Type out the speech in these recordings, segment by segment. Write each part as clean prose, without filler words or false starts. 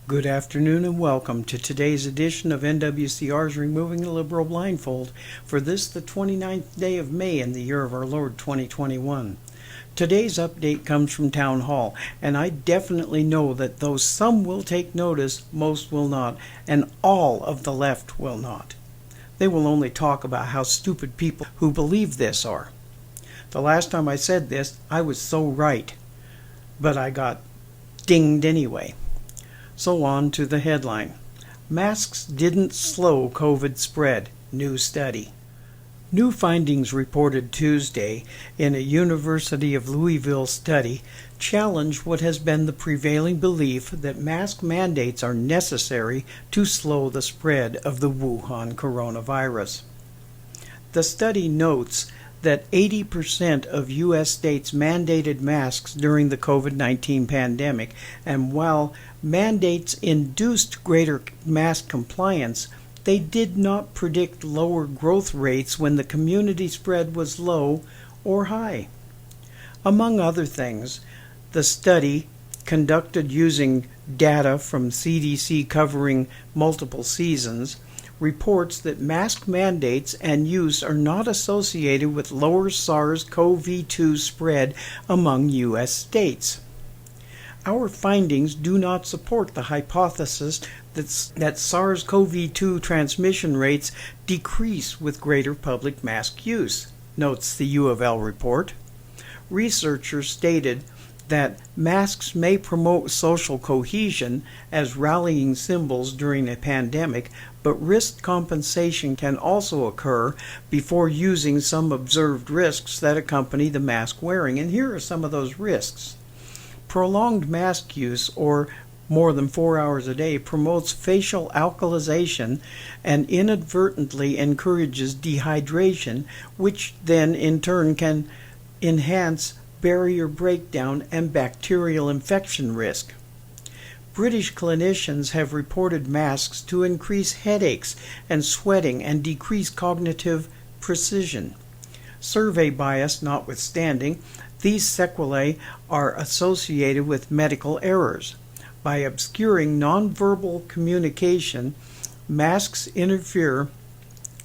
Good afternoon and welcome to today's edition of NWCR's Removing the Liberal Blindfold for this, the 29th day of May in the year of our Lord 2021. Today's update comes from Town Hall, and I definitely know that though some will take notice, most will not, and all of the left will not. They will only talk about how stupid people who believe this are. The last time I said this, I was so right, but I got dinged anyway. So on to the headline. Masks didn't slow COVID spread, new study. New findings reported Tuesday in a University of Louisville study challenge what has been the prevailing belief that mask mandates are necessary to slow the spread of the Wuhan coronavirus. The study notes that 80% of U.S. states mandated masks during the COVID-19 pandemic, and while mandates induced greater mask compliance, they did not predict lower growth rates when the community spread was low or high. Among other things, the study, conducted using data from CDC covering multiple seasons, reports that mask mandates and use are not associated with lower SARS-CoV-2 spread among U.S. states. Our findings do not support the hypothesis that SARS-CoV-2 transmission rates decrease with greater public mask use, notes the U of L report. Researchers stated that masks may promote social cohesion as rallying symbols during a pandemic, but risk compensation can also occur before using some observed risks that accompany the mask wearing. And here are some of those risks. Prolonged mask use, or more than 4 hours a day, promotes facial alkalization and inadvertently encourages dehydration, which then in turn can enhance barrier breakdown and bacterial infection risk. British clinicians have reported masks to increase headaches and sweating and decrease cognitive precision. Survey bias notwithstanding, these sequelae are associated with medical errors. By obscuring nonverbal communication, masks interfere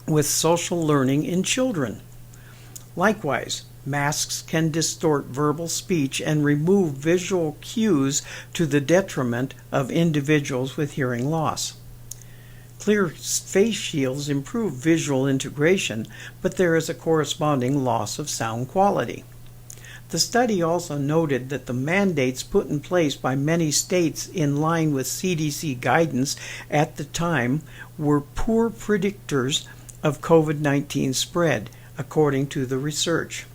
with social learning in children. Likewise, masks can distort verbal speech and remove visual cues to the detriment of individuals with hearing loss. Clear face shields improve visual integration, but there is a corresponding loss of sound quality. The study also noted that the mandates put in place by many states in line with CDC guidance at the time were poor predictors of COVID-19 spread, according to the research.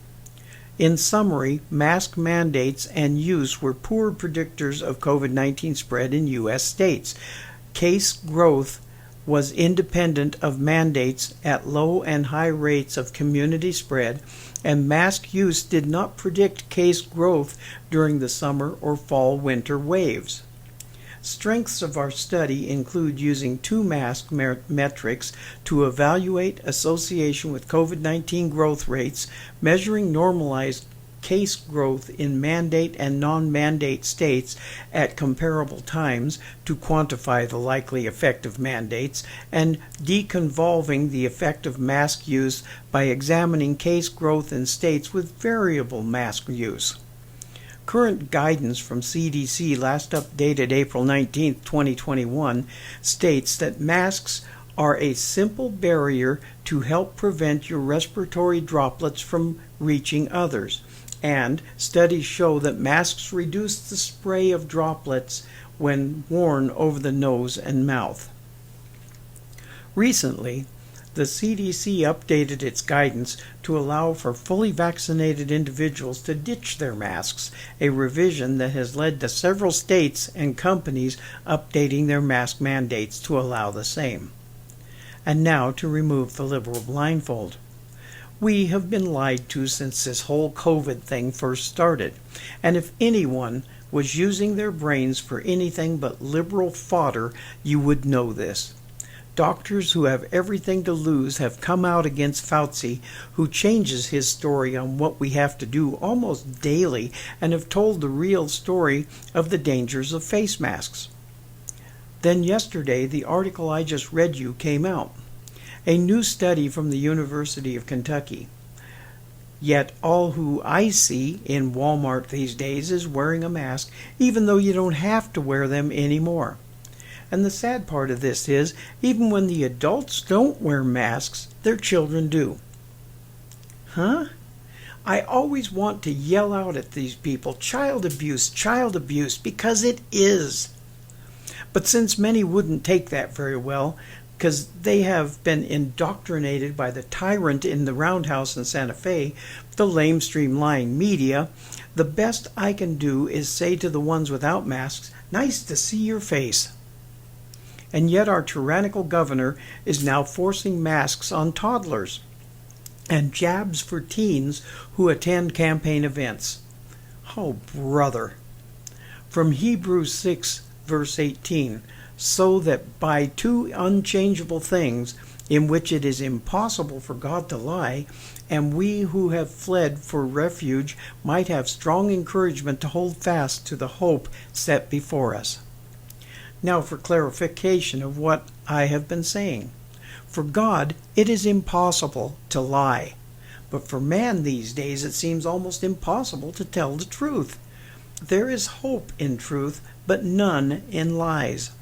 In summary, mask mandates and use were poor predictors of COVID-19 spread in U.S. states. Case growth was independent of mandates at low and high rates of community spread, and mask use did not predict case growth during the summer or fall-winter waves. Strengths of our study include using two mask metrics to evaluate association with COVID-19 growth rates, measuring normalized case growth in mandate and non-mandate states at comparable times to quantify the likely effect of mandates, and deconvolving the effect of mask use by examining case growth in states with variable mask use. Current guidance from CDC, last updated April 19, 2021, states that masks are a simple barrier to help prevent your respiratory droplets from reaching others, and studies show that masks reduce the spray of droplets when worn over the nose and mouth. Recently, the CDC updated its guidance to allow for fully vaccinated individuals to ditch their masks, a revision that has led to several states and companies updating their mask mandates to allow the same. And now to remove the liberal blindfold. We have been lied to since this whole COVID thing first started, and if anyone was using their brains for anything but liberal fodder, you would know this. Doctors who have everything to lose have come out against Fauci, who changes his story on what we have to do almost daily, and have told the real story of the dangers of face masks. Then yesterday, the article I just read you came out. A new study from the University of Kentucky. Yet all who I see in Walmart these days is wearing a mask, even though you don't have to wear them anymore. And the sad part of this is, even when the adults don't wear masks, their children do. Huh? I always want to yell out at these people, child abuse, because it is. But since many wouldn't take that very well, because they have been indoctrinated by the tyrant in the roundhouse in Santa Fe, the lamestream lying media, the best I can do is say to the ones without masks, nice to see your face. And yet our tyrannical governor is now forcing masks on toddlers and jabs for teens who attend campaign events. Oh, brother. From Hebrews 6, verse 18, so that by two unchangeable things in which it is impossible for God to lie, and we who have fled for refuge might have strong encouragement to hold fast to the hope set before us. Now for clarification of what I have been saying. For God, it is impossible to lie. But for man these days, it seems almost impossible to tell the truth. There is hope in truth, but none in lies.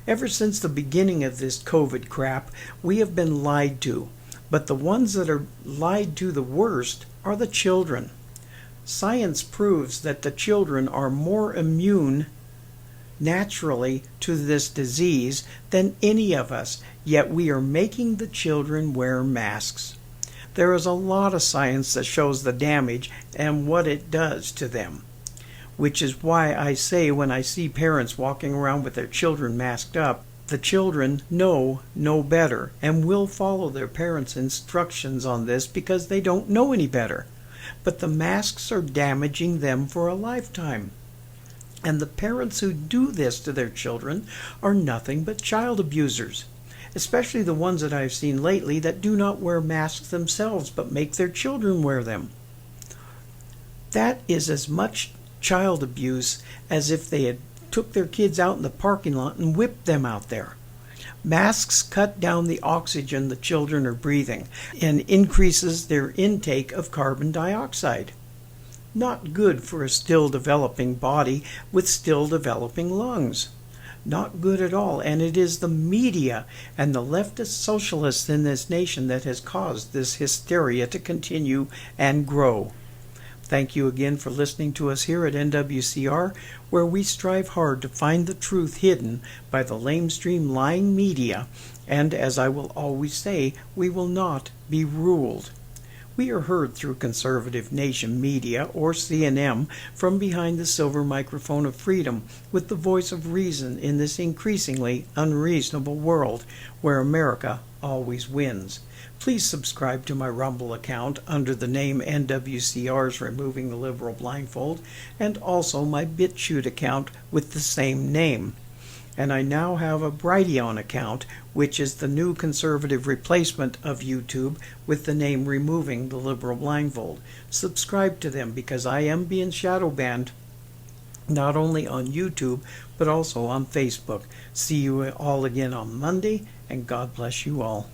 Ever since the beginning of this COVID crap, we have been lied to. But the ones that are lied to the worst are the children. Science proves that the children are more immune naturally to this disease than any of us, yet we are making the children wear masks. There is a lot of science that shows the damage and what it does to them, which is why I say when I see parents walking around with their children masked up, the children know no better and will follow their parents' instructions on this because they don't know any better. But the masks are damaging them for a lifetime. And the parents who do this to their children are nothing but child abusers, especially the ones that I've seen lately that do not wear masks themselves but make their children wear them. That is as much child abuse as if they had took their kids out in the parking lot and whipped them out there. Masks cut down the oxygen the children are breathing and increases their intake of carbon dioxide. Not good for a still developing body with still developing lungs. Not good at all, and it is the media and the leftist socialists in this nation that has caused this hysteria to continue and grow. Thank you again for listening to us here at NWCR, where we strive hard to find the truth hidden by the lamestream lying media, and as I will always say, we will not be ruled. We are heard through Conservative Nation Media, or CNN, from behind the silver microphone of freedom, with the voice of reason in this increasingly unreasonable world where America always wins. Please subscribe to my Rumble account under the name NWCR's Removing the Liberal Blindfold, and also my BitChute account with the same name. And I now have a Brighteon account, which is the new conservative replacement of YouTube with the name Removing the Liberal Blindfold. Subscribe to them because I am being shadow banned not only on YouTube but also on Facebook. See you all again on Monday, and God bless you all.